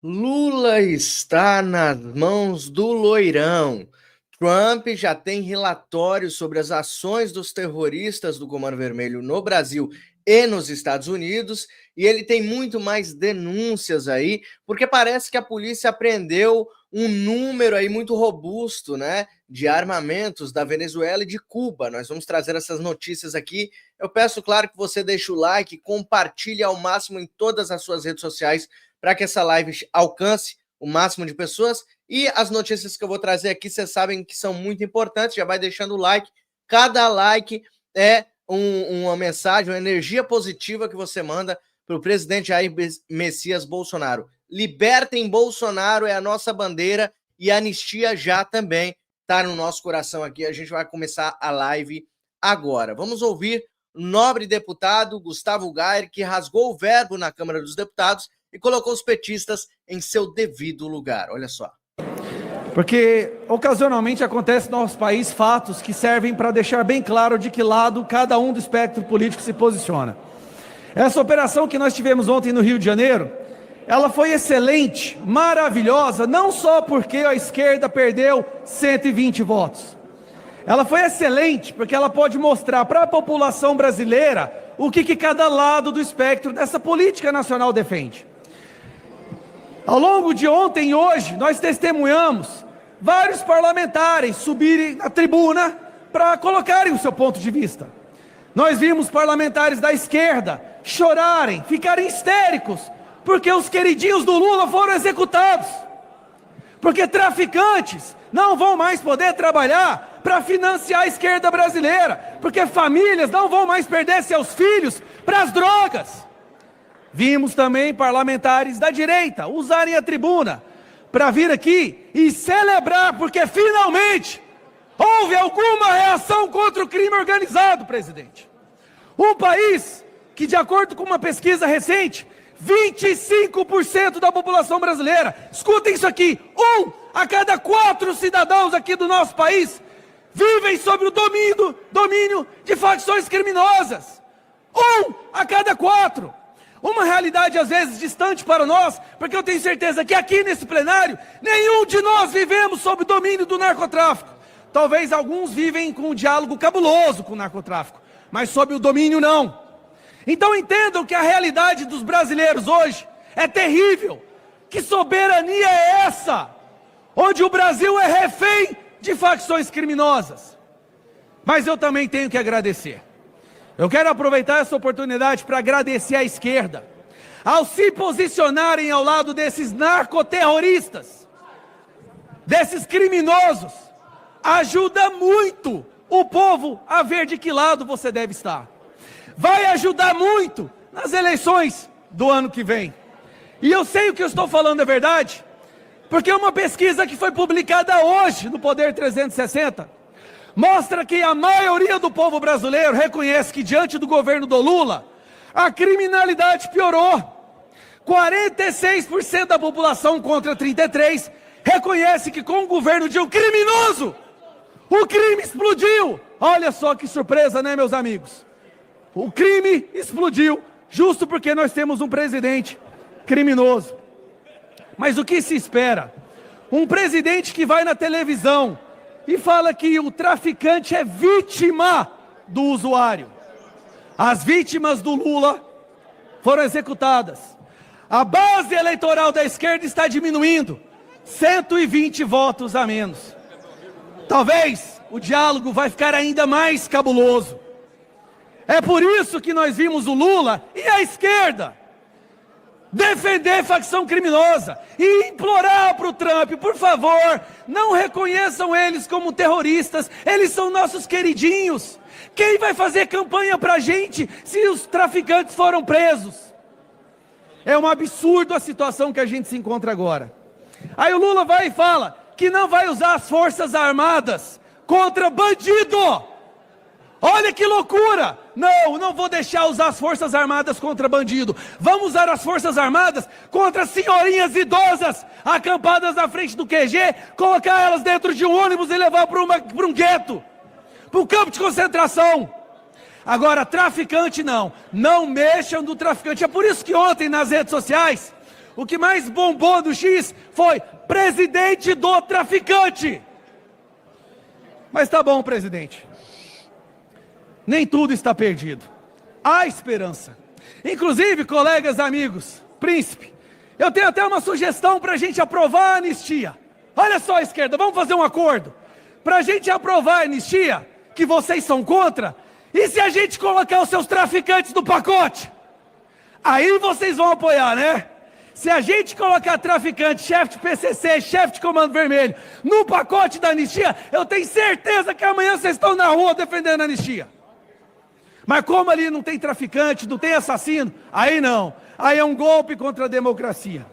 Lula está nas mãos do loirão. Trump já tem relatórios sobre as ações dos terroristas do Comando Vermelho no Brasil e nos Estados Unidos, e ele tem muito mais denúncias aí, porque parece que a polícia apreendeu um número aí muito robusto, né, de armamentos da Venezuela e de Cuba. Nós vamos trazer essas notícias aqui. Eu peço, claro, que você deixe o like, compartilhe ao máximo em todas as suas redes sociais para que essa live alcance o máximo de pessoas. E as notícias que eu vou trazer aqui, vocês sabem que são muito importantes, já vai deixando o like. Cada like é uma mensagem, uma energia positiva que você manda para o presidente Jair Messias Bolsonaro. Libertem Bolsonaro é a nossa bandeira e a anistia já também está no nosso coração aqui. A gente vai começar a live agora. Vamos ouvir o nobre deputado Gustavo Gayer, que rasgou o verbo na Câmara dos Deputados e colocou os petistas em seu devido lugar. Olha só. Porque ocasionalmente acontece no nosso país fatos que servem para deixar bem claro de que lado cada um do espectro político se posiciona. Essa operação que nós tivemos ontem no Rio de Janeiro, ela foi excelente, maravilhosa, não só porque a esquerda perdeu 120 votos. Ela foi excelente porque ela pode mostrar para a população brasileira o que cada lado do espectro dessa política nacional defende. Ao longo de ontem e hoje, nós testemunhamos vários parlamentares subirem na tribuna para colocarem o seu ponto de vista. Nós vimos parlamentares da esquerda chorarem, ficarem histéricos, porque os queridinhos do Lula foram executados. Porque traficantes não vão mais poder trabalhar para financiar a esquerda brasileira. Porque famílias não vão mais perder seus filhos para as drogas. Vimos também parlamentares da direita usarem a tribuna para vir aqui e celebrar, porque finalmente houve alguma reação contra o crime organizado, presidente. Um país que, de acordo com uma pesquisa recente, 25% da população brasileira, escutem isso aqui, 1 a cada 4 cidadãos aqui do nosso país vivem sob o domínio de facções criminosas. 1 a cada 4. Uma realidade às vezes distante para nós, porque eu tenho certeza que aqui nesse plenário, nenhum de nós vivemos sob o domínio do narcotráfico. Talvez alguns vivem com um diálogo cabuloso com o narcotráfico, mas sob o domínio não. Então entendam que a realidade dos brasileiros hoje é terrível. Que soberania é essa? Onde o Brasil é refém de facções criminosas. Mas eu também tenho que agradecer. Eu quero aproveitar essa oportunidade para agradecer à esquerda, ao se posicionarem ao lado desses narcoterroristas, desses criminosos. Ajuda muito o povo a ver de que lado você deve estar. Vai ajudar muito nas eleições do ano que vem. E eu sei o que eu estou falando é verdade, porque uma pesquisa que foi publicada hoje no Poder 360 mostra que a maioria do povo brasileiro reconhece que diante do governo do Lula, a criminalidade piorou. 46% da população contra 33% reconhece que com o governo de um criminoso, o crime explodiu. Olha só que surpresa, né, meus amigos? O crime explodiu justo porque nós temos um presidente criminoso. Mas o que se espera? Um presidente que vai na televisão e fala que o traficante é vítima do usuário. As vítimas do Lula foram executadas. A base eleitoral da esquerda está diminuindo. 120 votos a menos. Talvez o diálogo vai ficar ainda mais cabuloso. É por isso que nós vimos o Lula e a esquerda defender facção criminosa e implorar para o Trump, por favor, não reconheçam eles como terroristas, eles são nossos queridinhos. Quem vai fazer campanha para a gente se os traficantes foram presos? É um absurdo a situação que a gente se encontra agora. Aí o Lula vai e fala que não vai usar as forças armadas contra bandido. Olha que loucura! Não vou deixar usar as forças armadas contra bandido. Vamos usar as forças armadas contra senhorinhas idosas acampadas na frente do QG, colocar elas dentro de um ônibus e levar para um gueto, para um campo de concentração. Agora, traficante não mexam no traficante. É por isso que ontem nas redes sociais O que mais bombou do X foi presidente do traficante. Mas tá bom, presidente. Nem tudo está perdido. Há esperança. Inclusive, colegas, amigos, príncipe, eu tenho até uma sugestão para a gente aprovar a anistia. Olha só, esquerda, vamos fazer um acordo. Para a gente aprovar a anistia, que vocês são contra, e se a gente colocar os seus traficantes no pacote? Aí vocês vão apoiar, né? Se a gente colocar traficante, chefe de PCC, chefe de Comando Vermelho, no pacote da anistia, eu tenho certeza que amanhã vocês estão na rua defendendo a anistia. Mas como ali não tem traficante, não tem assassino, aí não. Aí é um golpe contra a democracia.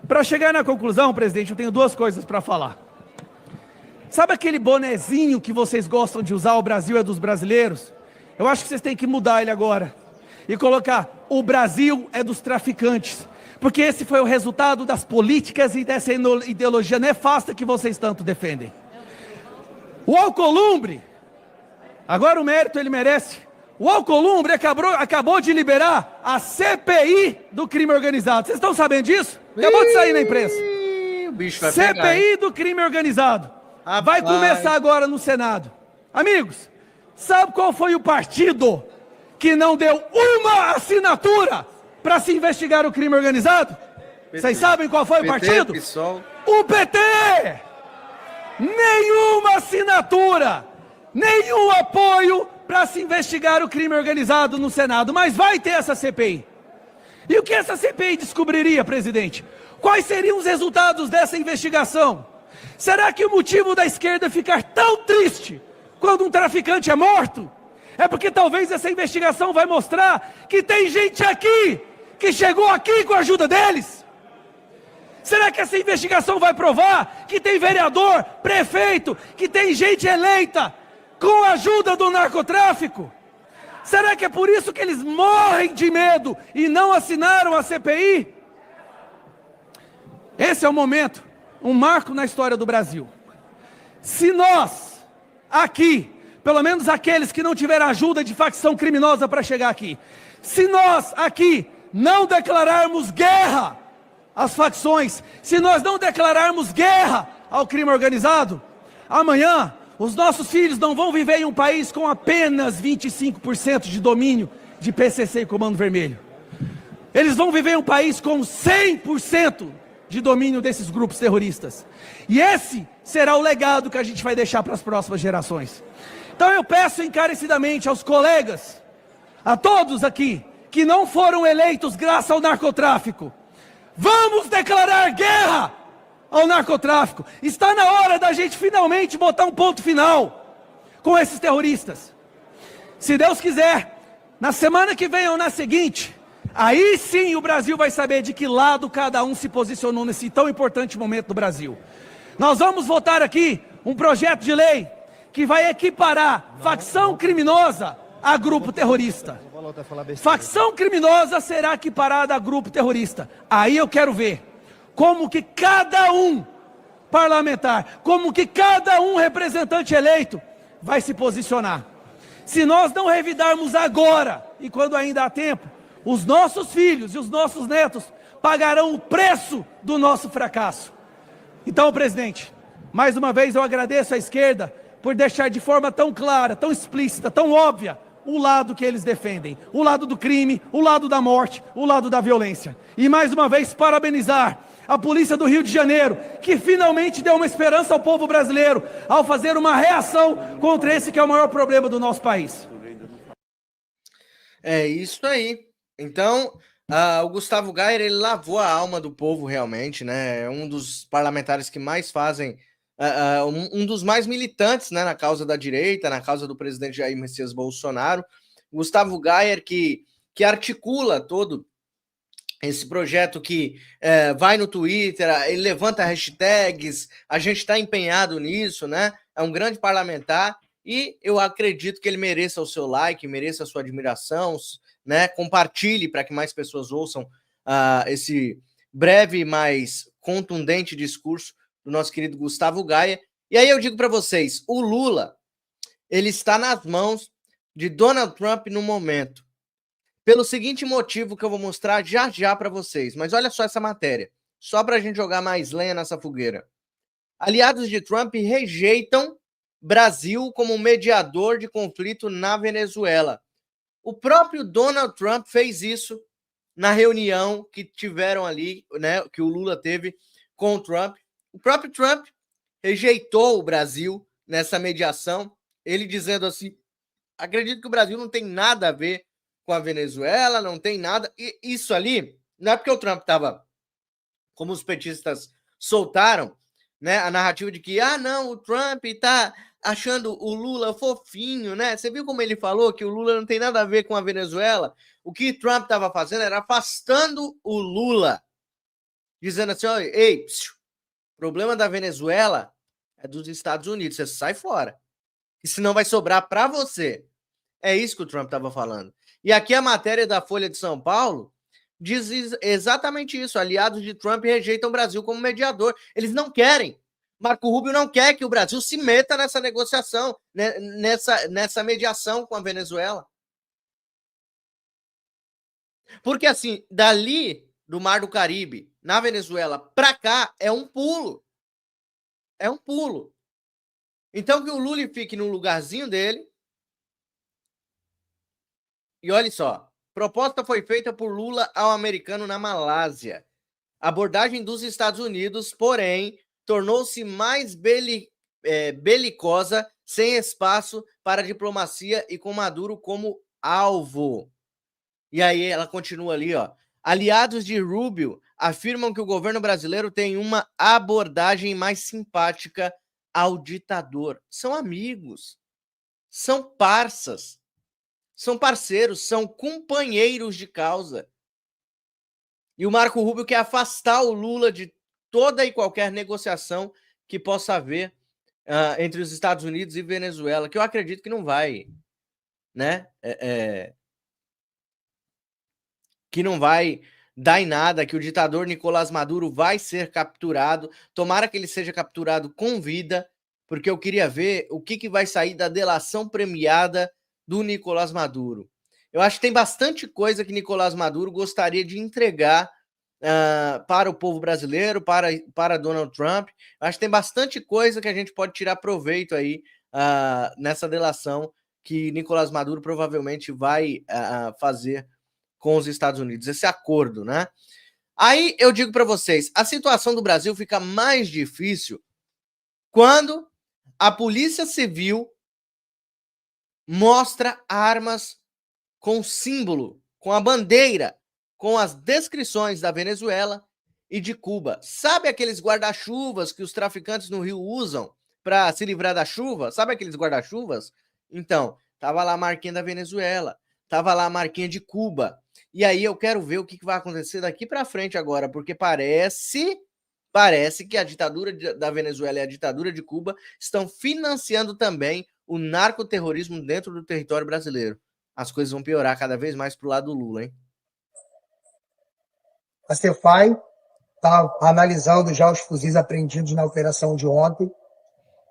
Para chegar na conclusão, presidente, eu tenho duas coisas para falar. Sabe aquele bonezinho que vocês gostam de usar, o Brasil é dos brasileiros? Eu acho que vocês têm que mudar ele agora. E colocar, o Brasil é dos traficantes. Porque esse foi o resultado das políticas e dessa ideologia nefasta que vocês tanto defendem. O Alcolumbre, agora o mérito ele merece. O Alcolumbre acabou de liberar a CPI do crime organizado. Vocês estão sabendo disso? Acabou de sair na imprensa. O bicho vai CPI pegar, do crime organizado. Vai começar agora no Senado. Amigos, sabe qual foi o partido que não deu uma assinatura para se investigar o crime organizado? Vocês sabem qual foi o partido? PSOL. O PT! Nenhuma assinatura, nenhum apoio para se investigar o crime organizado no Senado, mas vai ter essa CPI. E o que essa CPI descobriria, presidente? Quais seriam os resultados dessa investigação? Será que o motivo da esquerda ficar tão triste quando um traficante é morto é porque talvez essa investigação vai mostrar que tem gente aqui que chegou aqui com a ajuda deles? Será que essa investigação vai provar que tem vereador, prefeito, que tem gente eleita com a ajuda do narcotráfico? Será que é por isso que eles morrem de medo e não assinaram a CPI? Esse é o momento, um marco na história do Brasil. Se nós, aqui, pelo menos aqueles que não tiveram ajuda de facção criminosa para chegar aqui, se nós, aqui, não declararmos guerra às facções, se nós não declararmos guerra ao crime organizado, amanhã os nossos filhos não vão viver em um país com apenas 25% de domínio de PCC e Comando Vermelho. Eles vão viver em um país com 100% de domínio desses grupos terroristas. E esse será o legado que a gente vai deixar para as próximas gerações. Então eu peço encarecidamente aos colegas, a todos aqui, que não foram eleitos graças ao narcotráfico, vamos declarar guerra ao narcotráfico. Está na hora da gente finalmente botar um ponto final com esses terroristas. Se Deus quiser, na semana que vem ou na seguinte, aí sim o Brasil vai saber de que lado cada um se posicionou nesse tão importante momento do Brasil. Nós vamos votar aqui um projeto de lei que vai equiparar facção criminosa a grupo terrorista. Facção criminosa será equiparada a grupo terrorista. Aí eu quero ver como que cada um parlamentar, como que cada um representante eleito vai se posicionar. Se nós não revidarmos agora, e quando ainda há tempo, os nossos filhos e os nossos netos pagarão o preço do nosso fracasso. Então, presidente, mais uma vez eu agradeço à esquerda por deixar de forma tão clara, tão explícita, tão óbvia, o lado que eles defendem, o lado do crime, o lado da morte, o lado da violência. E mais uma vez parabenizar a polícia do Rio de Janeiro, que finalmente deu uma esperança ao povo brasileiro, ao fazer uma reação contra esse que é o maior problema do nosso país. É isso aí. Então, o Gustavo Gayer, ele lavou a alma do povo realmente, né? É um dos parlamentares que mais fazem, um dos mais militantes, né, na causa da direita, na causa do presidente Jair Messias Bolsonaro. Gustavo Gayer, que articula todo esse projeto, que vai no Twitter, ele levanta hashtags, a gente está empenhado nisso, né? É um grande parlamentar e eu acredito que ele mereça o seu like, mereça a sua admiração, né? Compartilhe para que mais pessoas ouçam esse breve, mas contundente discurso do nosso querido Gustavo Gayer. E aí eu digo para vocês, o Lula, ele está nas mãos de Donald Trump no momento. Pelo seguinte motivo que eu vou mostrar já já para vocês. Mas olha só essa matéria, só para a gente jogar mais lenha nessa fogueira. Aliados de Trump rejeitam Brasil como mediador de conflito na Venezuela. O próprio Donald Trump fez isso na reunião que tiveram ali, né, que o Lula teve com o Trump. O próprio Trump rejeitou o Brasil nessa mediação, ele dizendo assim: acredito que o Brasil não tem nada a ver com a Venezuela, não tem nada. E isso ali, não é porque o Trump estava, como os petistas soltaram, né, a narrativa de que, não, o Trump está achando o Lula fofinho, né? Você viu como ele falou que o Lula não tem nada a ver com a Venezuela? O que Trump estava fazendo era afastando o Lula, dizendo assim: ei, o problema da Venezuela é dos Estados Unidos, você sai fora, e senão vai sobrar para você. É isso que o Trump estava falando. E aqui a matéria da Folha de São Paulo diz exatamente isso: aliados de Trump rejeitam o Brasil como mediador. Eles não querem. Marco Rubio não quer que o Brasil se meta nessa negociação, né, nessa mediação com a Venezuela. Porque, assim, dali do Mar do Caribe, na Venezuela, para cá, é um pulo. É um pulo. Então, que o Lula fique num lugarzinho dele. E olha só, proposta foi feita por Lula ao americano na Malásia. A abordagem dos Estados Unidos, porém, tornou-se mais belicosa, sem espaço para diplomacia e com Maduro como alvo. E aí ela continua ali, ó. Aliados de Rubio afirmam que o governo brasileiro tem uma abordagem mais simpática ao ditador. São amigos, são parças, são parceiros, são companheiros de causa. E o Marco Rubio quer afastar o Lula de toda e qualquer negociação que possa haver entre os Estados Unidos e Venezuela, que eu acredito que não vai, né? Que não vai dar em nada, que o ditador Nicolás Maduro vai ser capturado. Tomara que ele seja capturado com vida, porque eu queria ver o que vai sair da delação premiada do Nicolás Maduro. Eu acho que tem bastante coisa que Nicolás Maduro gostaria de entregar para o povo brasileiro, para Donald Trump. Eu acho que tem bastante coisa que a gente pode tirar proveito aí nessa delação que Nicolás Maduro provavelmente vai fazer com os Estados Unidos, esse acordo, né? Aí eu digo para vocês, a situação do Brasil fica mais difícil quando a Polícia Civil mostra armas com símbolo, com a bandeira, com as descrições da Venezuela e de Cuba. Sabe aqueles guarda-chuvas que os traficantes no Rio usam para se livrar da chuva? Sabe aqueles guarda-chuvas? Então, tava lá a marquinha da Venezuela, tava lá a marquinha de Cuba. E aí eu quero ver o que vai acontecer daqui para frente agora, porque parece que a ditadura da Venezuela e a ditadura de Cuba estão financiando também o narcoterrorismo dentro do território brasileiro. As coisas vão piorar cada vez mais pro lado do Lula, hein? A Cefai está analisando já os fuzis apreendidos na operação de ontem.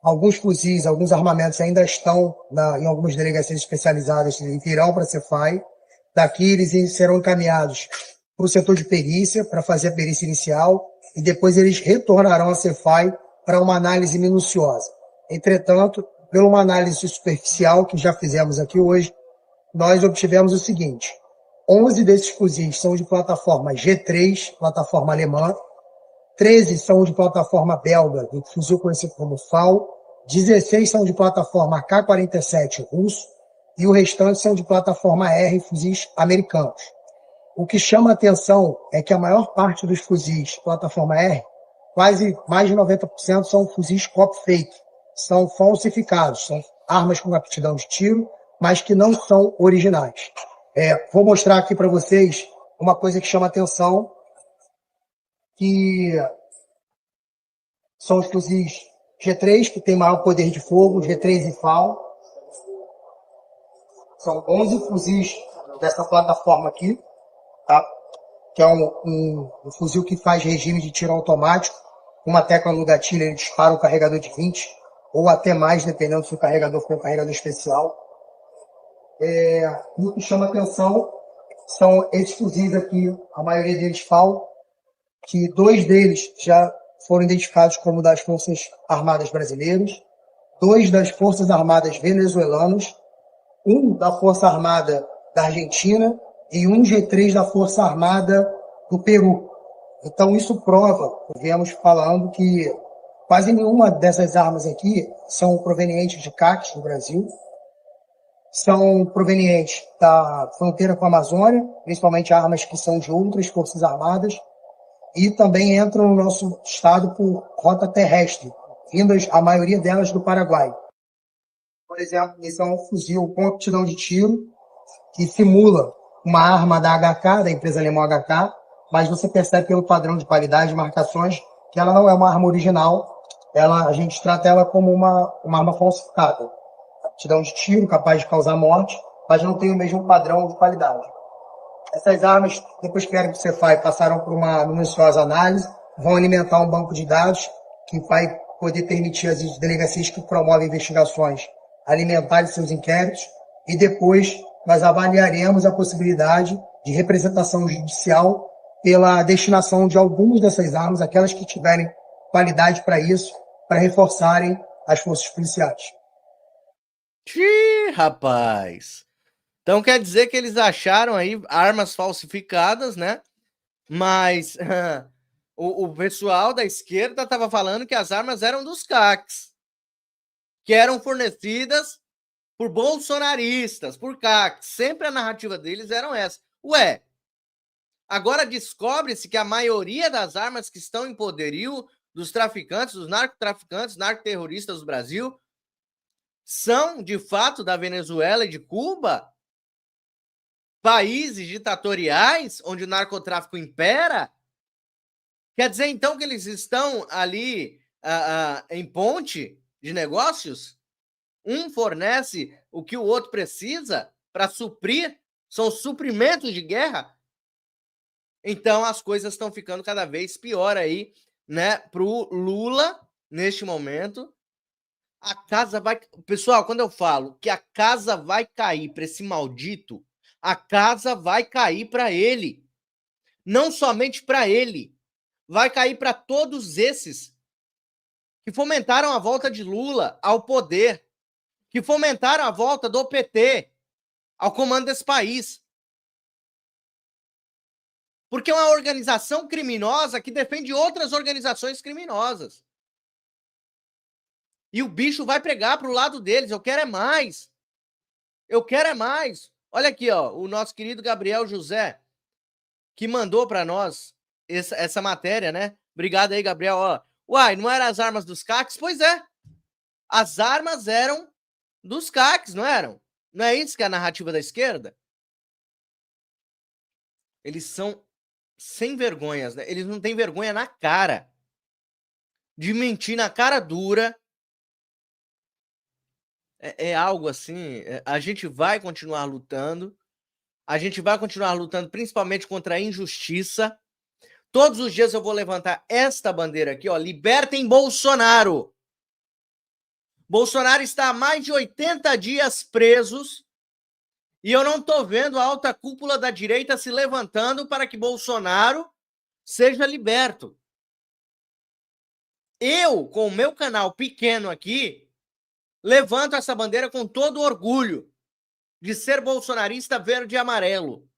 Alguns fuzis, alguns armamentos ainda estão em algumas delegacias especializadas e virão para a Cefai. Daqui eles serão encaminhados para o setor de perícia, para fazer a perícia inicial, e depois eles retornarão à Cefai para uma análise minuciosa. Entretanto, pela uma análise superficial que já fizemos aqui hoje, nós obtivemos o seguinte: 11 desses fuzis são de plataforma G3, plataforma alemã, 13 são de plataforma belga, do fuzil conhecido como FAL, 16 são de plataforma K-47 russo, e o restante são de plataforma R, fuzis americanos. O que chama a atenção é que a maior parte dos fuzis plataforma R, quase mais de 90%, são fuzis copy-fake, são falsificados, são armas com aptidão de tiro, mas que não são originais. Vou mostrar aqui para vocês uma coisa que chama a atenção, que são os fuzis G3, que tem maior poder de fogo, G3 e FAL. São 11 fuzis dessa plataforma aqui, tá? Que é um fuzil que faz regime de tiro automático. Uma tecla no gatilho, ele dispara um carregador de 20, ou até mais, dependendo se o carregador for um carregador especial. O que chama atenção São esses fuzis aqui, a maioria deles FAL, que 2 deles já foram identificados como das Forças Armadas Brasileiras, 2 das Forças Armadas Venezuelanas, 1 da Força Armada da Argentina e 1 G3 da Força Armada do Peru. Então, isso prova, viemos falando, que quase nenhuma dessas armas aqui são provenientes de CACs no Brasil, são provenientes da fronteira com a Amazônia, principalmente armas que são de outras forças armadas, e também entram no nosso estado por rota terrestre, vindas a maioria delas do Paraguai. Por exemplo, esse é um fuzil com aptidão de tiro, que simula uma arma da HK, da empresa alemã HK, mas você percebe pelo padrão de qualidade de marcações que ela não é uma arma original, a gente trata ela como uma arma falsificada. Aptidão de tiro, capaz de causar morte, mas não tem o mesmo padrão de qualidade. Essas armas, depois que o Cefai passaram por uma minuciosa análise, vão alimentar um banco de dados que vai poder permitir às delegacias que promovem investigações alimentarem seus inquéritos, e depois nós avaliaremos a possibilidade de representação judicial pela destinação de algumas dessas armas, aquelas que tiverem qualidade para isso, para reforçarem as forças policiais. Rapaz! Então quer dizer que eles acharam aí armas falsificadas, né? Mas o pessoal da esquerda estava falando que as armas eram dos CACs, que eram fornecidas por bolsonaristas, por CACs. Sempre a narrativa deles eram essa. Ué, agora descobre-se que a maioria das armas que estão em poderio dos traficantes, dos narcotraficantes, narcoterroristas do Brasil, são, de fato, da Venezuela e de Cuba? Países ditatoriais onde o narcotráfico impera? Quer dizer, então, que eles estão ali em ponte de negócios? Um fornece o que o outro precisa para suprir, são suprimentos de guerra? Então, as coisas estão ficando cada vez pior aí, né, pro Lula, neste momento. A casa vai... Pessoal, quando eu falo que a casa vai cair para esse maldito, a casa vai cair para ele. Não somente para ele. Vai cair para todos esses que fomentaram a volta de Lula ao poder, que fomentaram a volta do PT ao comando desse país. Porque é uma organização criminosa que defende outras organizações criminosas. E o bicho vai pregar pro lado deles. Eu quero é mais. Eu quero é mais. Olha aqui, ó, o nosso querido Gabriel José, que mandou para nós essa matéria, né? Obrigado aí, Gabriel. Ó, uai, não eram as armas dos CACs? Pois é. As armas eram dos CACs, não eram? Não é isso que é a narrativa da esquerda? Eles são sem vergonhas, né? Eles não têm vergonha na cara de mentir na cara dura. É algo assim, a gente vai continuar lutando, principalmente contra a injustiça. Todos os dias eu vou levantar esta bandeira aqui, ó, libertem Bolsonaro. Bolsonaro está há mais de 80 dias presos e eu não estou vendo a alta cúpula da direita se levantando para que Bolsonaro seja liberto. Eu, com o meu canal pequeno aqui, levanto essa bandeira com todo orgulho de ser bolsonarista verde e amarelo.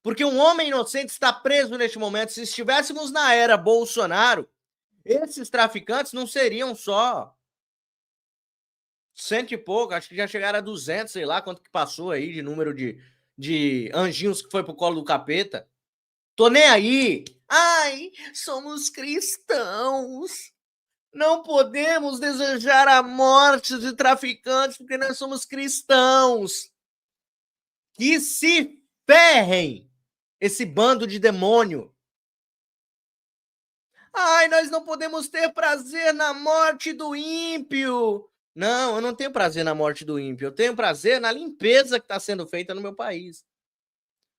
Porque um homem inocente está preso neste momento. Se estivéssemos na era Bolsonaro, esses traficantes não seriam só 100 e pouco, acho que já chegaram a 200, sei lá quanto que passou aí de número de anjinhos que foi pro colo do capeta. Tô nem aí. Ai, somos cristãos. Não podemos desejar a morte de traficantes porque nós somos cristãos. Que se ferrem esse bando de demônio. Ai, nós não podemos ter prazer na morte do ímpio. Não, eu não tenho prazer na morte do ímpio. Eu tenho prazer na limpeza que está sendo feita no meu país.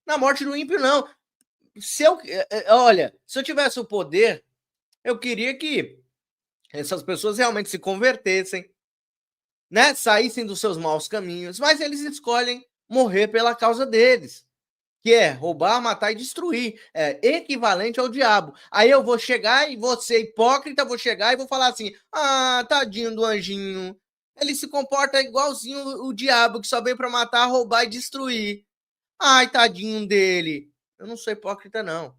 Na morte do ímpio, não. Olha, se eu tivesse o poder, eu queria que essas pessoas realmente se convertessem, né? Saíssem dos seus maus caminhos, mas eles escolhem morrer pela causa deles. que é roubar, matar e destruir. É equivalente ao diabo. Aí eu vou chegar e vou ser hipócrita, vou chegar e vou falar assim, tadinho do anjinho, ele se comporta igualzinho o diabo, que só veio para matar, roubar e destruir. Ai, tadinho dele. Eu não sou hipócrita, não.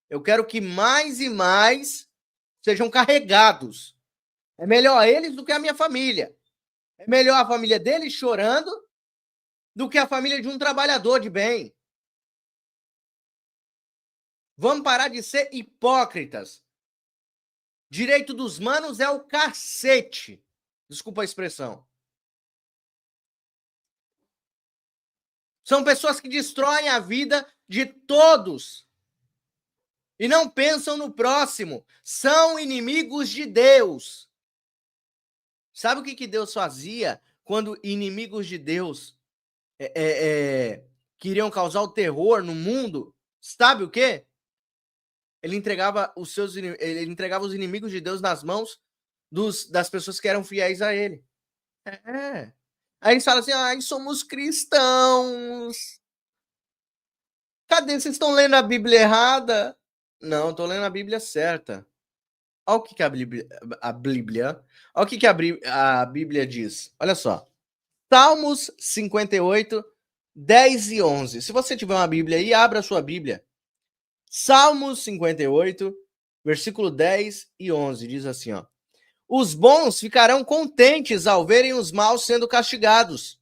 Eu quero que mais e mais sejam carregados. É melhor eles do que a minha família. É melhor a família deles chorando do que a família de um trabalhador de bem. Vamos parar de ser hipócritas. Direito dos manos é o cacete. Desculpa a expressão. São pessoas que destroem a vida de todos e não pensam no próximo. São inimigos de Deus. Sabe o que Deus fazia quando inimigos de Deus queriam causar o terror no mundo? Sabe o quê? Ele entregava os inimigos de Deus nas mãos das pessoas que eram fiéis a ele. Aí eles falam assim, somos cristãos. Cadê? Vocês estão lendo a Bíblia errada? Não, estou lendo a Bíblia certa. Olha o que a Bíblia... Olha o que a Bíblia diz. Olha só. Salmos 58, 10 e 11. Se você tiver uma Bíblia aí, abra a sua Bíblia. Salmos 58, versículo 10 e 11. Diz assim, ó. Os bons ficarão contentes ao verem os maus sendo castigados.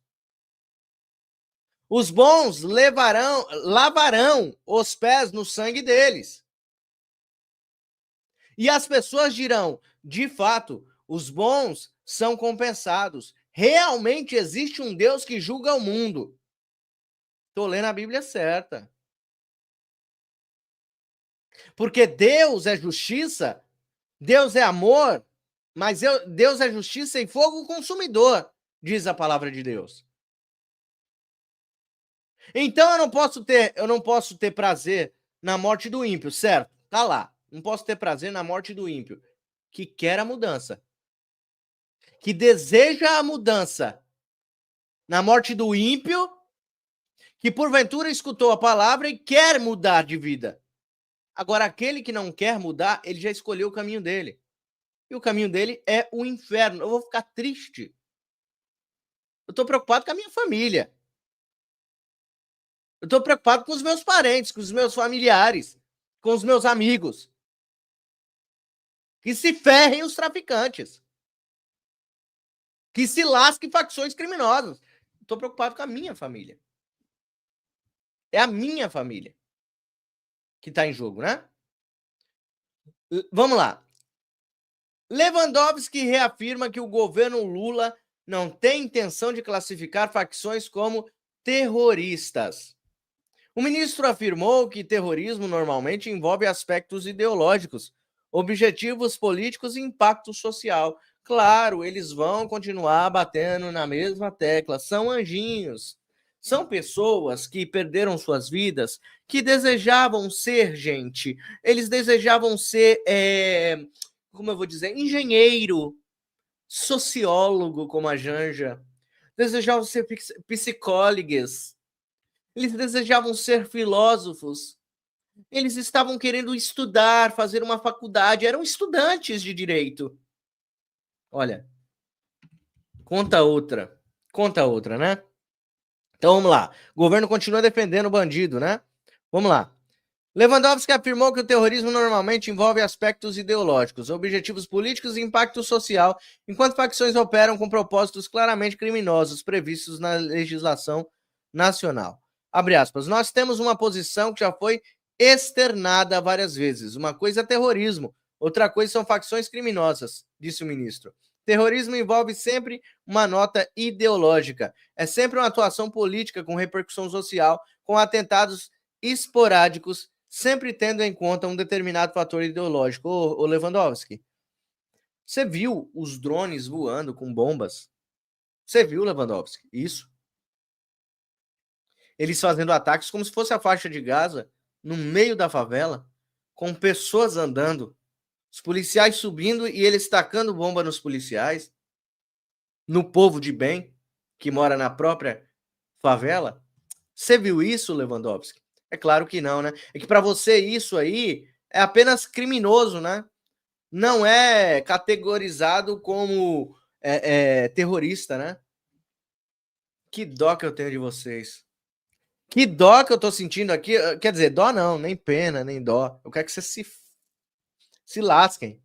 Os bons lavarão os pés no sangue deles. E as pessoas dirão, de fato, os bons são compensados. Realmente existe um Deus que julga o mundo. Estou lendo a Bíblia certa. Porque Deus é justiça, Deus é amor, mas Deus é justiça e fogo consumidor, diz a palavra de Deus. Então eu não posso ter prazer na morte do ímpio, certo? Tá lá. Não posso ter prazer na morte do ímpio, que quer a mudança, que deseja a mudança. Na morte do ímpio, que porventura escutou a palavra e quer mudar de vida. Agora, aquele que não quer mudar, ele já escolheu o caminho dele. E o caminho dele é o inferno. Eu vou ficar triste. Eu estou preocupado com a minha família. Eu estou preocupado com os meus parentes, com os meus familiares, com os meus amigos. Que se ferrem os traficantes. Que se lasquem facções criminosas. Estou preocupado com a minha família. É a minha família que está em jogo, né? Vamos lá. Lewandowski reafirma que o governo Lula não tem intenção de classificar facções como terroristas. O ministro afirmou que terrorismo normalmente envolve aspectos ideológicos, objetivos políticos e impacto social. Claro, eles vão continuar batendo na mesma tecla. São anjinhos. São pessoas que perderam suas vidas, que desejavam ser gente. Eles desejavam ser, como eu vou dizer, engenheiro, sociólogo, como a Janja. Desejavam ser psicólogos. Eles desejavam ser filósofos. Eles estavam querendo estudar, fazer uma faculdade. Eram estudantes de direito. Olha, conta outra, né? Então vamos lá. O governo continua defendendo o bandido, né? Vamos lá. Lewandowski afirmou que o terrorismo normalmente envolve aspectos ideológicos, objetivos políticos e impacto social, enquanto facções operam com propósitos claramente criminosos previstos na legislação nacional. Abre aspas. Nós temos uma posição que já foi externada várias vezes. Uma coisa é terrorismo, outra coisa são facções criminosas, disse o ministro. Terrorismo envolve sempre uma nota ideológica. É sempre uma atuação política com repercussão social, com atentados esporádicos, sempre tendo em conta um determinado fator ideológico. Ô Lewandowski, você viu os drones voando com bombas? Você viu, Lewandowski? Isso. Eles fazendo ataques como se fosse a faixa de Gaza, no meio da favela, com pessoas andando, os policiais subindo e eles tacando bomba nos policiais, no povo de bem, que mora na própria favela. Você viu isso, Lewandowski? É claro que não, né? É que para você isso aí é apenas criminoso, né? Não é categorizado como terrorista, né? Que dó que eu tenho de vocês. Que dó que eu tô sentindo aqui. Quer dizer, dó não, nem pena, nem dó. Eu quero que vocês se lasquem.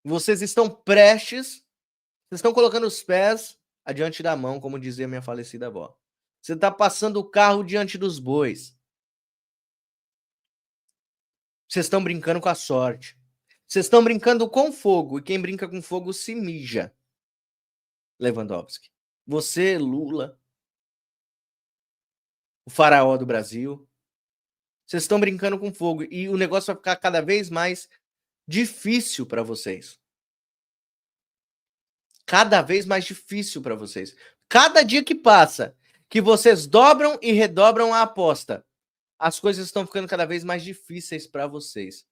Vocês estão prestes, vocês estão colocando os pés adiante da mão, como dizia minha falecida avó. Você está passando o carro diante dos bois. Vocês estão brincando com a sorte. Vocês estão brincando com fogo. E quem brinca com fogo se mija. Lewandowski. Você, Lula, o faraó do Brasil. Vocês estão brincando com fogo. E o negócio vai ficar cada vez mais difícil para vocês. Cada vez mais difícil para vocês. Cada dia que passa, que vocês dobram e redobram a aposta, as coisas estão ficando cada vez mais difíceis para vocês.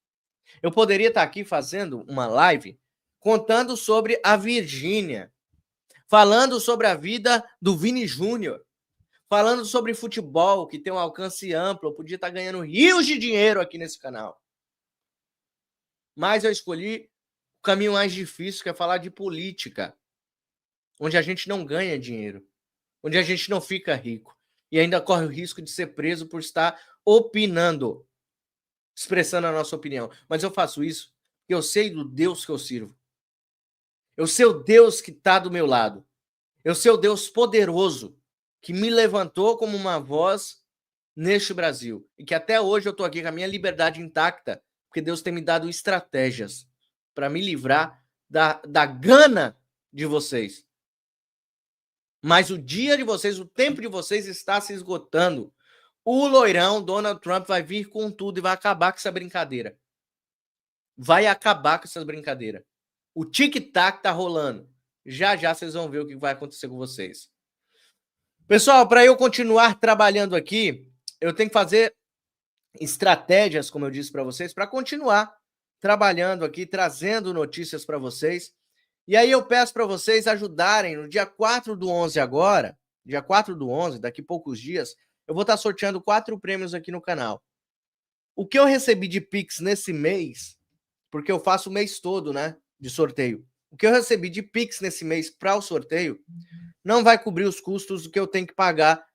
Eu poderia estar aqui fazendo uma live contando sobre a Virgínia, falando sobre a vida do Vini Júnior, falando sobre futebol, que tem um alcance amplo. Eu podia estar ganhando rios de dinheiro aqui nesse canal. Mas eu escolhi o caminho mais difícil, que é falar de política, onde a gente não ganha dinheiro, onde a gente não fica rico e ainda corre o risco de ser preso por estar opinando, expressando a nossa opinião. Mas eu faço isso porque eu sei do Deus que eu sirvo. Eu sei o Deus que está do meu lado. Eu sei o Deus poderoso que me levantou como uma voz neste Brasil. E que até hoje eu estou aqui com a minha liberdade intacta, porque Deus tem me dado estratégias para me livrar da gana de vocês. Mas o dia de vocês, o tempo de vocês está se esgotando. O loirão, Donald Trump, vai vir com tudo e vai acabar com essa brincadeira. Vai acabar com essa brincadeira. O tic-tac tá rolando. Já já vocês vão ver o que vai acontecer com vocês. Pessoal, para eu continuar trabalhando aqui, eu tenho que fazer estratégias, como eu disse para vocês, para continuar trabalhando aqui, trazendo notícias para vocês. E aí eu peço para vocês ajudarem no dia 4/11 agora, dia 4/11, daqui a poucos dias, eu vou estar sorteando 4 prêmios aqui no canal. O que eu recebi de Pix nesse mês, porque eu faço o mês todo, né, de sorteio. O que eu recebi de Pix nesse mês para o sorteio não vai cobrir os custos do que eu tenho que pagar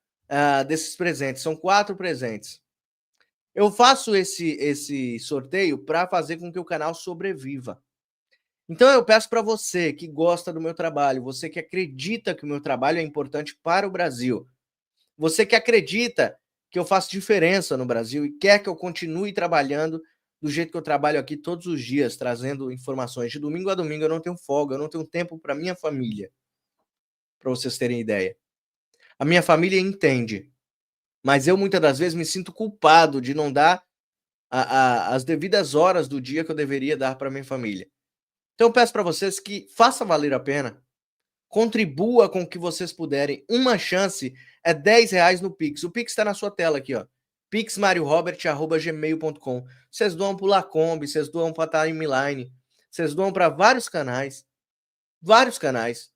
desses presentes. São 4 presentes. Eu faço esse sorteio para fazer com que o canal sobreviva. Então eu peço para você que gosta do meu trabalho, você que acredita que o meu trabalho é importante para o Brasil, você que acredita que eu faço diferença no Brasil e quer que eu continue trabalhando do jeito que eu trabalho aqui todos os dias, trazendo informações de domingo a domingo. Eu não tenho folga, eu não tenho tempo para minha família, para vocês terem ideia. A minha família entende, mas eu muitas das vezes me sinto culpado de não dar as devidas horas do dia que eu deveria dar para minha família. Então eu peço para vocês que faça valer a pena, contribua com o que vocês puderem. Uma chance é R$10 no Pix. O Pix está na sua tela aqui, ó. pixmariorobert@gmail.com. Vocês doam para o Lacombe, vocês doam para a Timeline, vocês doam para vários canais. Vários canais.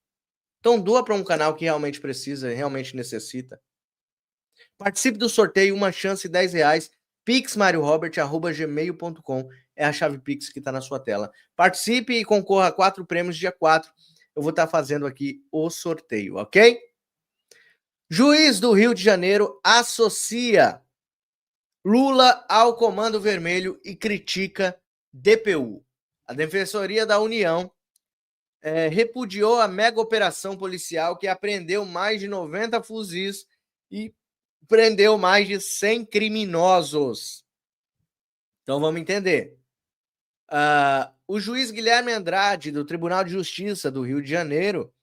Então doa para um canal que realmente precisa, realmente necessita. Participe do sorteio, uma chance, R$10. pixmariorobert@gmail.com é a chave Pix que está na sua tela. Participe e concorra a 4 prêmios dia 4. Eu vou estar fazendo aqui o sorteio, ok? Juiz do Rio de Janeiro associa Lula ao Comando Vermelho e critica DPU. A Defensoria da União repudiou a mega operação policial que apreendeu mais de 90 fuzis e prendeu mais de 100 criminosos. Então vamos entender. O juiz Guilherme Andrade, do Tribunal de Justiça do Rio de Janeiro,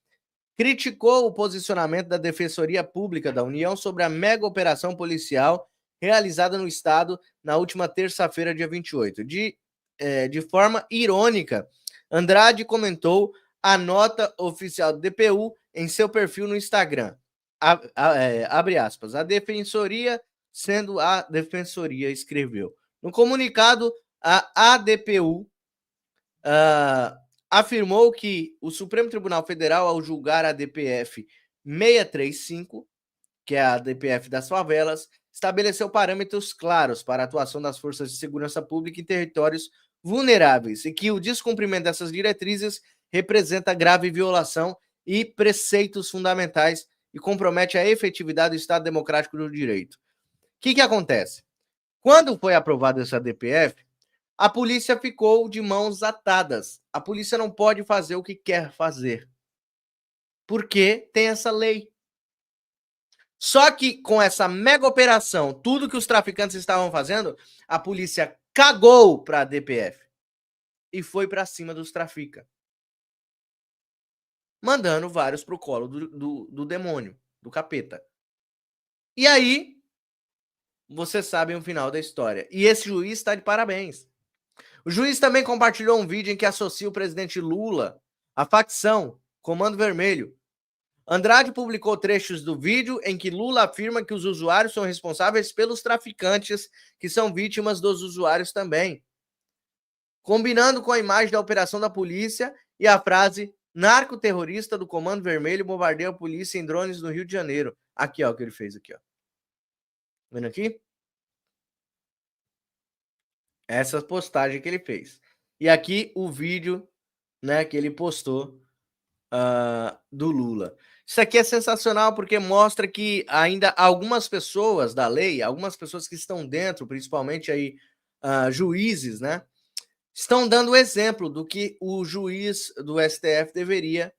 criticou o posicionamento da Defensoria Pública da União sobre a mega operação policial realizada no estado na última terça-feira, dia 28. De forma irônica, Andrade comentou a nota oficial do DPU em seu perfil no Instagram. Abre aspas. A Defensoria, sendo a Defensoria, escreveu. No comunicado, a ADPU afirmou que o Supremo Tribunal Federal, ao julgar a DPF 635, que é a DPF das favelas, estabeleceu parâmetros claros para a atuação das forças de segurança pública em territórios vulneráveis e que o descumprimento dessas diretrizes representa grave violação e preceitos fundamentais e compromete a efetividade do Estado Democrático do Direito. O que acontece? Quando foi aprovada essa DPF, a polícia ficou de mãos atadas. A polícia não pode fazer o que quer fazer, porque tem essa lei. Só que com essa mega operação, tudo que os traficantes estavam fazendo, a polícia cagou para a DPF e foi para cima dos traficantes, mandando vários pro colo do demônio, do capeta. E aí, vocês sabem o final da história. E esse juiz está de parabéns. O juiz também compartilhou um vídeo em que associa o presidente Lula à facção Comando Vermelho. Andrade publicou trechos do vídeo em que Lula afirma que os usuários são responsáveis pelos traficantes, que são vítimas dos usuários também. Combinando com a imagem da operação da polícia e a frase narcoterrorista do Comando Vermelho bombardeia a polícia em drones no Rio de Janeiro. Aqui, ó, o que ele fez aqui, ó. Vendo aqui? Essa postagem que ele fez. E aqui o vídeo, né, que ele postou do Lula. Isso aqui é sensacional porque mostra que ainda algumas pessoas da lei, algumas pessoas que estão dentro, principalmente aí juízes, né, estão dando exemplo do que o juiz do STF deveria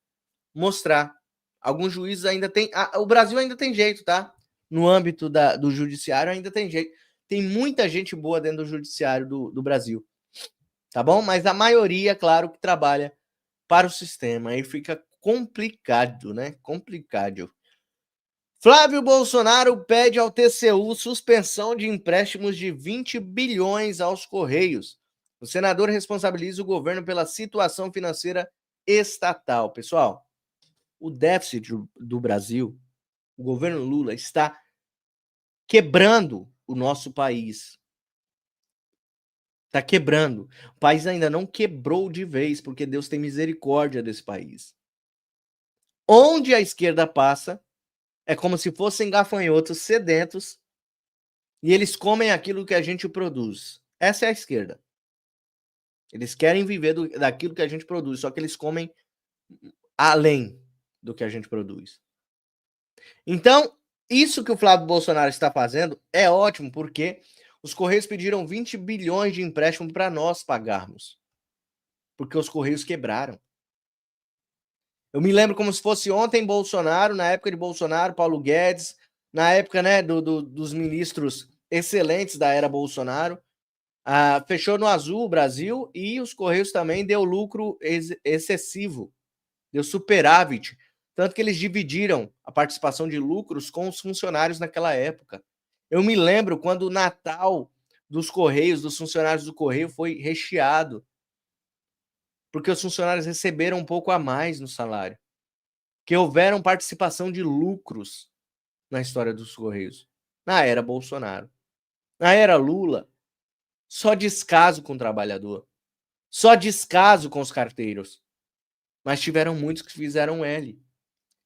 mostrar. Alguns juízes ainda tem, o Brasil ainda tem jeito, tá? No âmbito do judiciário ainda tem jeito. Tem muita gente boa dentro do judiciário do Brasil, tá bom? Mas a maioria, claro, que trabalha para o sistema. Aí fica complicado, né? Complicado. Flávio Bolsonaro pede ao TCU suspensão de empréstimos de 20 bilhões aos Correios. O senador responsabiliza o governo pela situação financeira estatal. Pessoal, o déficit do Brasil, o governo Lula está quebrando o nosso país. Está quebrando. O país ainda não quebrou de vez, porque Deus tem misericórdia desse país. Onde a esquerda passa, é como se fossem gafanhotos sedentos e eles comem aquilo que a gente produz. Essa é a esquerda. Eles querem viver daquilo que a gente produz, só que eles comem além do que a gente produz. Então, isso que o Flávio Bolsonaro está fazendo é ótimo, porque os Correios pediram 20 bilhões de empréstimo para nós pagarmos. Porque os Correios quebraram. Eu me lembro como se fosse ontem Bolsonaro, na época de Bolsonaro, Paulo Guedes, na época, né, dos ministros excelentes da era Bolsonaro, fechou no azul o Brasil e os Correios também deu lucro excessivo, deu superávit, tanto que eles dividiram a participação de lucros com os funcionários naquela época. Eu me lembro quando o Natal dos Correios, dos funcionários do Correio, foi recheado, porque os funcionários receberam um pouco a mais no salário, que houveram participação de lucros na história dos Correios, na era Bolsonaro. Na era Lula, só descaso com o trabalhador, só descaso com os carteiros, mas tiveram muitos que fizeram L.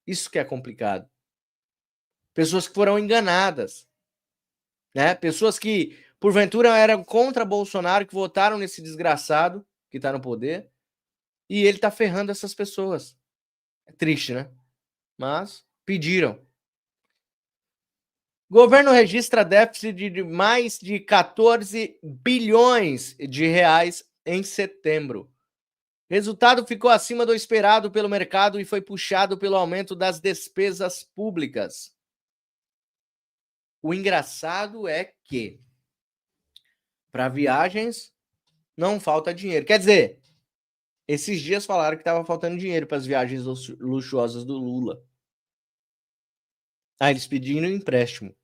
Isso que é complicado. Pessoas que foram enganadas, né? Pessoas que, porventura, eram contra Bolsonaro, que votaram nesse desgraçado que está no poder, e ele está ferrando essas pessoas. É triste, né? Mas pediram. Governo registra déficit de mais de 14 bilhões de reais em setembro. Resultado ficou acima do esperado pelo mercado e foi puxado pelo aumento das despesas públicas. O engraçado é que para viagens não falta dinheiro. Quer dizer, esses dias falaram que estava faltando dinheiro para as viagens luxuosas do Lula. Eles pediram empréstimo.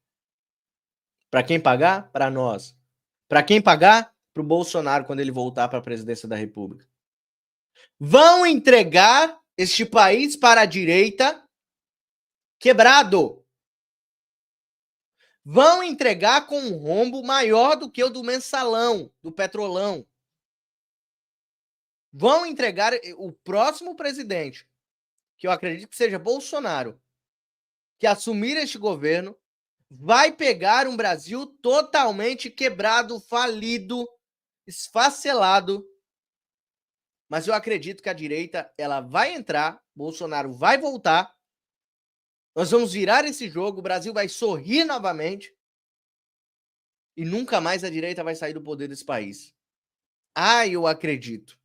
Para quem pagar? Para nós. Para quem pagar? Para o Bolsonaro quando ele voltar para a presidência da República. Vão entregar este país para a direita quebrado. Vão entregar com um rombo maior do que o do mensalão, do petrolão. Vão entregar o próximo presidente, que eu acredito que seja Bolsonaro, que assumir este governo, vai pegar um Brasil totalmente quebrado, falido, esfacelado. Mas eu acredito que a direita ela vai entrar, Bolsonaro vai voltar, nós vamos virar esse jogo, o Brasil vai sorrir novamente e nunca mais a direita vai sair do poder desse país. Eu acredito.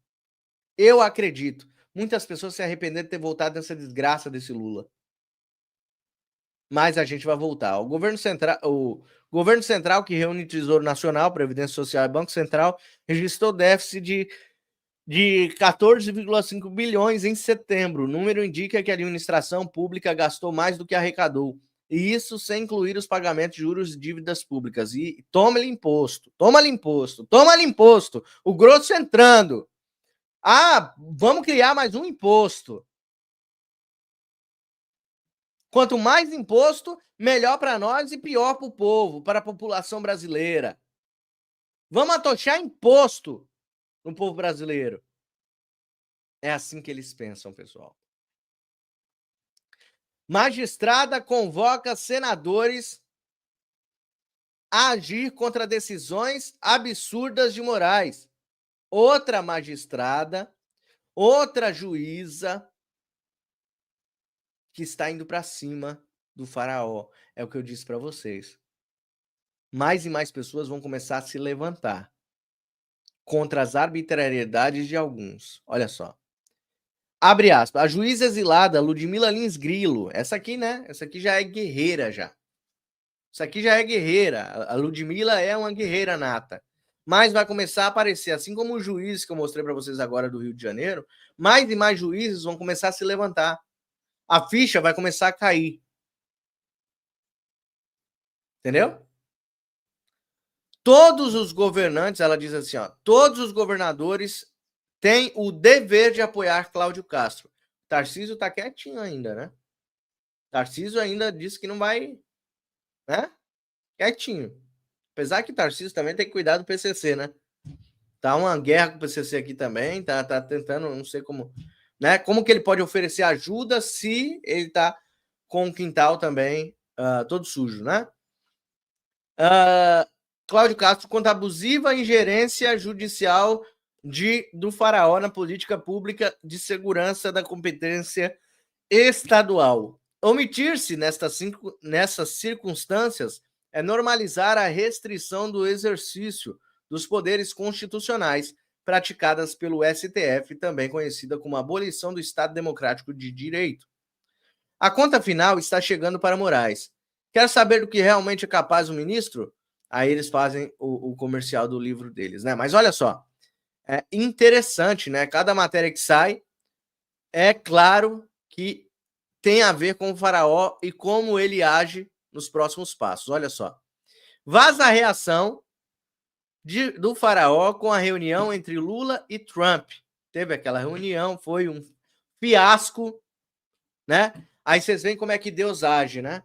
Eu acredito. Muitas pessoas se arrependeram de ter voltado nessa desgraça desse Lula. Mas a gente vai voltar. O governo central, que reúne Tesouro Nacional, Previdência Social e Banco Central, registrou déficit de 14,5 bilhões em setembro. O número indica que a administração pública gastou mais do que arrecadou. E isso sem incluir os pagamentos de juros e dívidas públicas. E toma-lhe imposto, toma-lhe imposto, toma-lhe imposto. O grosso entrando. Vamos criar mais um imposto. Quanto mais imposto, melhor para nós e pior para o povo, para a população brasileira. Vamos atochar imposto no povo brasileiro. É assim que eles pensam, pessoal. Magistrada convoca senadores a agir contra decisões absurdas de Moraes. Outra magistrada, outra juíza que está indo para cima do faraó. É o que eu disse para vocês. Mais e mais pessoas vão começar a se levantar contra as arbitrariedades de alguns. Olha só. Abre aspas. A juíza exilada Ludmila Lins Grilo. Essa aqui, né? Essa aqui já é guerreira já. Isso aqui já é guerreira. A Ludmila é uma guerreira nata. Mas vai começar a aparecer, assim como os juízes que eu mostrei para vocês agora do Rio de Janeiro, mais e mais juízes vão começar a se levantar. A ficha vai começar a cair. Entendeu? Todos os governantes, ela diz assim, ó, todos os governadores têm o dever de apoiar Cláudio Castro. Tarcísio tá quietinho ainda, né? Tarcísio ainda disse que não vai, né? Quietinho. Apesar que Tarcísio também tem que cuidar do PCC, né? Tá uma guerra com o PCC aqui também, tá tentando, não sei como, né? Como que ele pode oferecer ajuda se ele tá com o quintal também todo sujo, né? Cláudio Castro contra abusiva ingerência judicial do faraó na política pública de segurança da competência estadual. Omitir-se nessas circunstâncias é normalizar a restrição do exercício dos poderes constitucionais praticadas pelo STF, também conhecida como abolição do Estado Democrático de Direito. A conta final está chegando para Moraes. Quer saber do que realmente é capaz o ministro? Aí eles fazem o comercial do livro deles, né? Mas olha só, é interessante, né? Cada matéria que sai, é claro que tem a ver com o faraó e como ele age nos próximos passos. Olha só. Vaza a reação do faraó com a reunião entre Lula e Trump. Teve aquela reunião, foi um fiasco, né? Aí vocês veem como é que Deus age, né?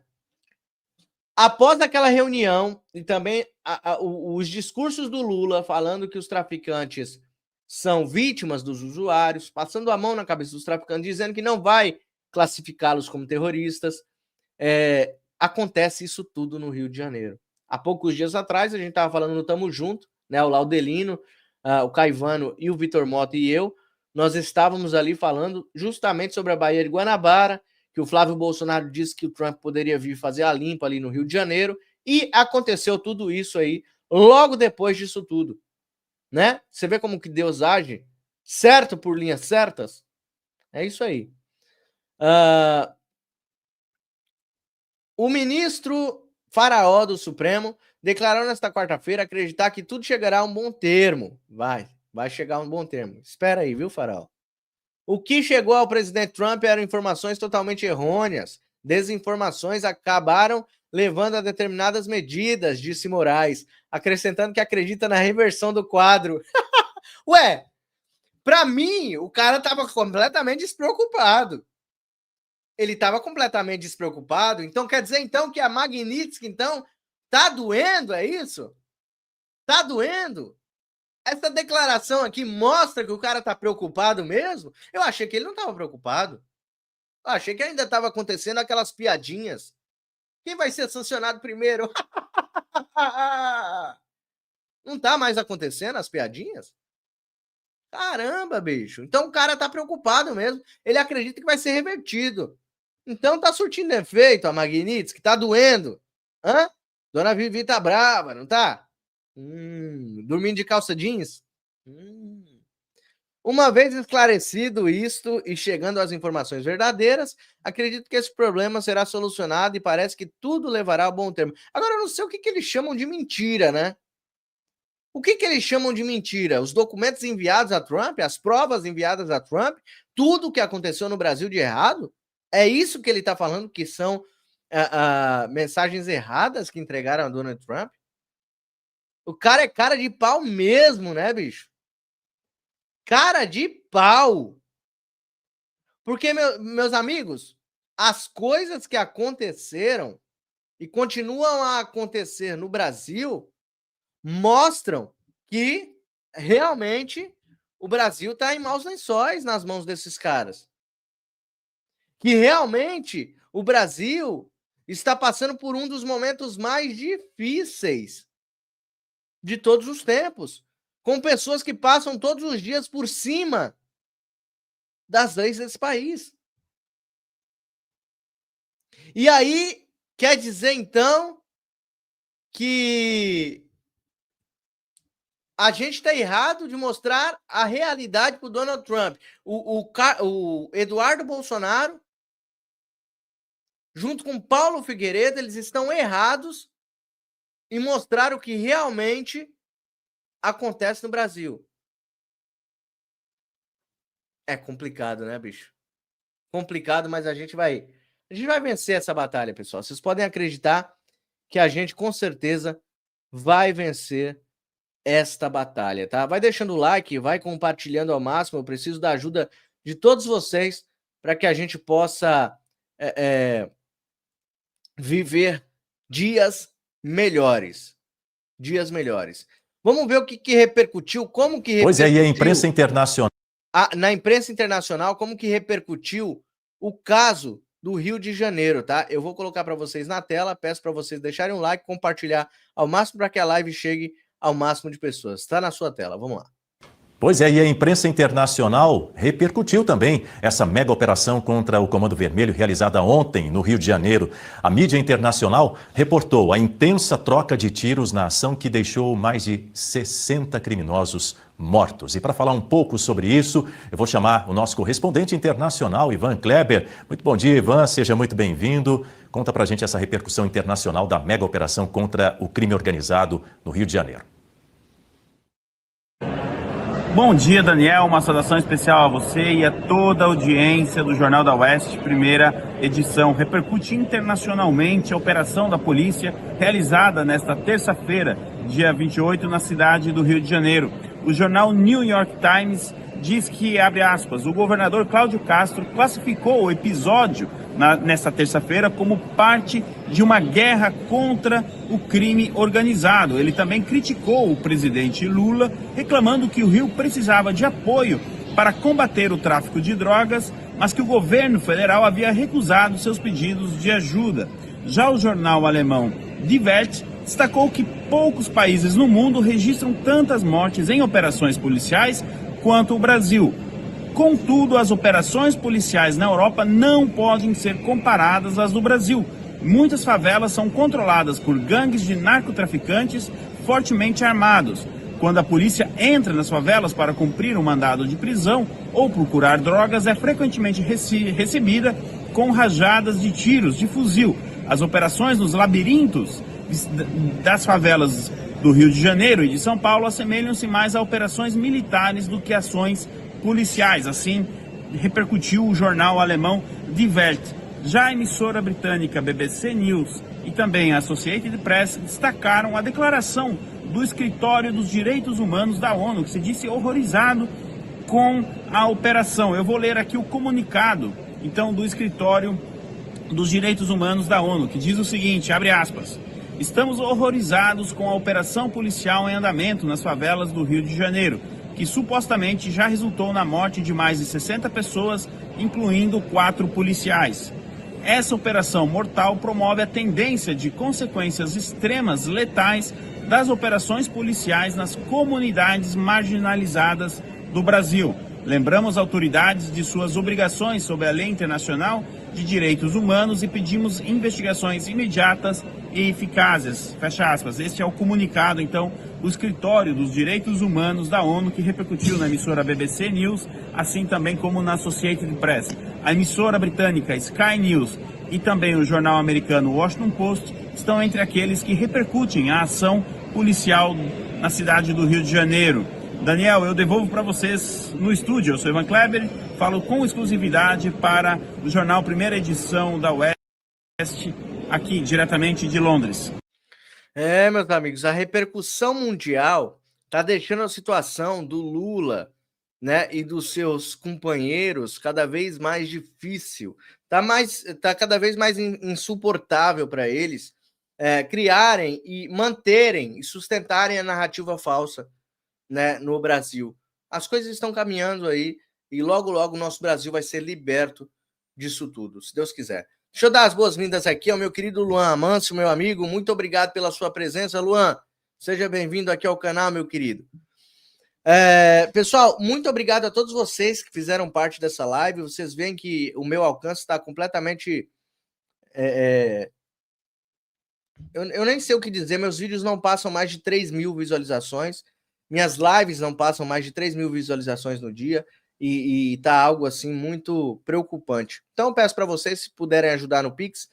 Após aquela reunião e também os discursos do Lula falando que os traficantes são vítimas dos usuários, passando a mão na cabeça dos traficantes, dizendo que não vai classificá-los como terroristas, acontece isso tudo no Rio de Janeiro. Há poucos dias atrás, a gente estava falando no Tamo Junto, né? O Laudelino, o Caivano e o Vitor Mota e eu, nós estávamos ali falando justamente sobre a Baía de Guanabara, que o Flávio Bolsonaro disse que o Trump poderia vir fazer a limpa ali no Rio de Janeiro, e aconteceu tudo isso aí, logo depois disso tudo, né? Você vê como que Deus age, certo por linhas certas? É isso aí. O ministro faraó do Supremo declarou nesta quarta-feira acreditar que tudo chegará a um bom termo. Vai chegar a um bom termo. Espera aí, viu, faraó? O que chegou ao presidente Trump eram informações totalmente errôneas. Desinformações acabaram levando a determinadas medidas, disse Moraes, acrescentando que acredita na reversão do quadro. Ué, pra mim, o cara tava completamente despreocupado. Ele estava completamente despreocupado. Então, quer dizer, então, que a Magnitsky, então, tá doendo, é isso? Tá doendo? Essa declaração aqui mostra que o cara tá preocupado mesmo? Eu achei que ele não estava preocupado. Eu achei que ainda estava acontecendo aquelas piadinhas. Quem vai ser sancionado primeiro? Não tá mais acontecendo as piadinhas? Caramba, bicho. Então o cara tá preocupado mesmo. Ele acredita que vai ser revertido. Então tá surtindo efeito a Magnitsky, que tá doendo. Hã? Dona Vivi tá brava, não tá? Dormindo de calça jeans? Uma vez esclarecido isto e chegando às informações verdadeiras, acredito que esse problema será solucionado e parece que tudo levará a bom termo. Agora, eu não sei o que eles chamam de mentira, né? O que eles chamam de mentira? Os documentos enviados a Trump, as provas enviadas a Trump, tudo o que aconteceu no Brasil de errado? É isso que ele está falando, que são mensagens erradas que entregaram a Donald Trump? O cara é cara de pau mesmo, né, bicho? Cara de pau. Porque, meus amigos, as coisas que aconteceram e continuam a acontecer no Brasil mostram que realmente o Brasil está em maus lençóis nas mãos desses caras. Que realmente o Brasil está passando por um dos momentos mais difíceis de todos os tempos, com pessoas que passam todos os dias por cima das leis desse país. E aí, quer dizer, então, que a gente está errado de mostrar a realidade para o Donald Trump. O Eduardo Bolsonaro, junto com Paulo Figueiredo, eles estão errados em mostrar o que realmente acontece no Brasil. É complicado, né, bicho? Complicado, mas a gente vai vencer essa batalha, pessoal. Vocês podem acreditar que a gente, com certeza, vai vencer esta batalha, tá? Vai deixando o like, vai compartilhando ao máximo. Eu preciso da ajuda de todos vocês para que a gente possa viver dias melhores. Dias melhores. Vamos ver o que repercutiu, como que repercutiu. Pois é, e a imprensa internacional. Na imprensa internacional, como que repercutiu o caso do Rio de Janeiro, tá? Eu vou colocar para vocês na tela, peço para vocês deixarem um like, compartilhar ao máximo para que a live chegue ao máximo de pessoas. Está na sua tela, vamos lá. Pois é, e a imprensa internacional repercutiu também essa mega operação contra o Comando Vermelho realizada ontem no Rio de Janeiro. A mídia internacional reportou a intensa troca de tiros na ação que deixou mais de 60 criminosos mortos. E para falar um pouco sobre isso, eu vou chamar o nosso correspondente internacional, Ivan Kleber. Muito bom dia, Ivan, seja muito bem-vindo. Conta pra gente essa repercussão internacional da mega operação contra o crime organizado no Rio de Janeiro. Bom dia, Daniel. Uma saudação especial a você e a toda a audiência do Jornal da Oeste, primeira edição. Repercute internacionalmente a operação da polícia realizada nesta terça-feira, dia 28, na cidade do Rio de Janeiro. O jornal New York Times diz que, abre aspas, o governador Cláudio Castro classificou o episódio nesta terça-feira como parte de uma guerra contra o crime organizado. Ele também criticou o presidente Lula, reclamando que o Rio precisava de apoio para combater o tráfico de drogas, mas que o governo federal havia recusado seus pedidos de ajuda. Já o jornal alemão Die Welt destacou que poucos países no mundo registram tantas mortes em operações policiais quanto o Brasil. Contudo, as operações policiais na Europa não podem ser comparadas às do Brasil. Muitas favelas são controladas por gangues de narcotraficantes fortemente armados. Quando a polícia entra nas favelas para cumprir um mandado de prisão ou procurar drogas, é frequentemente recebida com rajadas de tiros de fuzil. As operações nos labirintos das favelas do Rio de Janeiro e de São Paulo assemelham-se mais a operações militares do que ações policiais. Assim repercutiu o jornal alemão Die Welt. Já a emissora britânica BBC News e também a Associated Press destacaram a declaração do Escritório dos Direitos Humanos da ONU, que se disse horrorizado com a operação. Eu vou ler aqui o comunicado, então, do Escritório dos Direitos Humanos da ONU, que diz o seguinte, abre aspas, estamos horrorizados com a operação policial em andamento nas favelas do Rio de Janeiro, que supostamente já resultou na morte de mais de 60 pessoas, incluindo 4 policiais. Essa operação mortal promove a tendência de consequências extremas letais das operações policiais nas comunidades marginalizadas do Brasil. Lembramos autoridades de suas obrigações sob a lei internacional de direitos humanos e pedimos investigações imediatas e eficazes. Fecha aspas. Este é o comunicado, então, do Escritório dos Direitos Humanos da ONU, que repercutiu na emissora BBC News, assim também como na Associated Press. A emissora britânica Sky News e também o jornal americano Washington Post estão entre aqueles que repercutem a ação policial na cidade do Rio de Janeiro. Daniel, eu devolvo para vocês no estúdio. Eu sou Ivan Kleber, falo com exclusividade para o jornal Primeira Edição da Oeste, aqui diretamente de Londres. Meus amigos, a repercussão mundial está deixando a situação do Lula, né, e dos seus companheiros cada vez mais difícil. Tá cada vez mais insuportável para eles criarem e manterem e sustentarem a narrativa falsa, né, no Brasil. As coisas estão caminhando aí e logo, logo o nosso Brasil vai ser liberto disso tudo, se Deus quiser. Deixa eu dar as boas-vindas aqui ao meu querido Luan Amâncio, meu amigo. Muito obrigado pela sua presença, Luan. Seja bem-vindo aqui ao canal, meu querido. Pessoal, muito obrigado a todos vocês que fizeram parte dessa live. Vocês veem que o meu alcance está completamente... Eu nem sei o que dizer. Meus vídeos não passam mais de 3.000 visualizações. Minhas lives não passam mais de 3.000 visualizações no dia. E tá algo assim muito preocupante. Então eu peço para vocês, se puderem ajudar no Pix,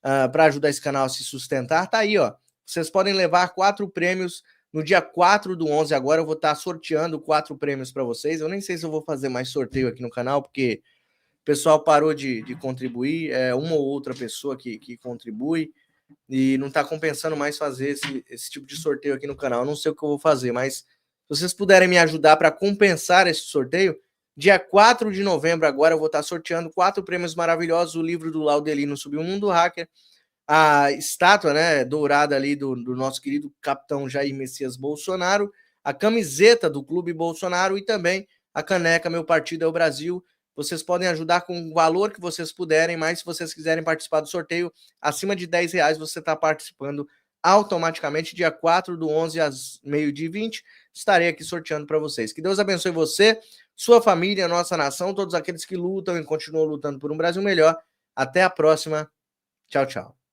para ajudar esse canal a se sustentar, tá aí, ó. Vocês podem levar 4 prêmios no dia 4/11. Agora eu vou estar sorteando 4 prêmios para vocês. Eu nem sei se eu vou fazer mais sorteio aqui no canal, porque o pessoal parou de contribuir. É uma ou outra pessoa que contribui e não tá compensando mais fazer esse tipo de sorteio aqui no canal. Eu não sei o que eu vou fazer, mas se vocês puderem me ajudar para compensar esse sorteio, dia 4 de novembro agora eu vou estar sorteando 4 prêmios maravilhosos: o livro do Laudelino Submundo Hacker, a estátua, né, dourada ali do nosso querido capitão Jair Messias Bolsonaro, a camiseta do Clube Bolsonaro e também a caneca Meu Partido é o Brasil. Vocês podem ajudar com o valor que vocês puderem, mas se vocês quiserem participar do sorteio, acima de R$10 você está participando automaticamente. Dia 4/11 às 12h20, estarei aqui sorteando para vocês. Que Deus abençoe você, sua família, nossa nação, todos aqueles que lutam e continuam lutando por um Brasil melhor. Até a próxima. Tchau, tchau.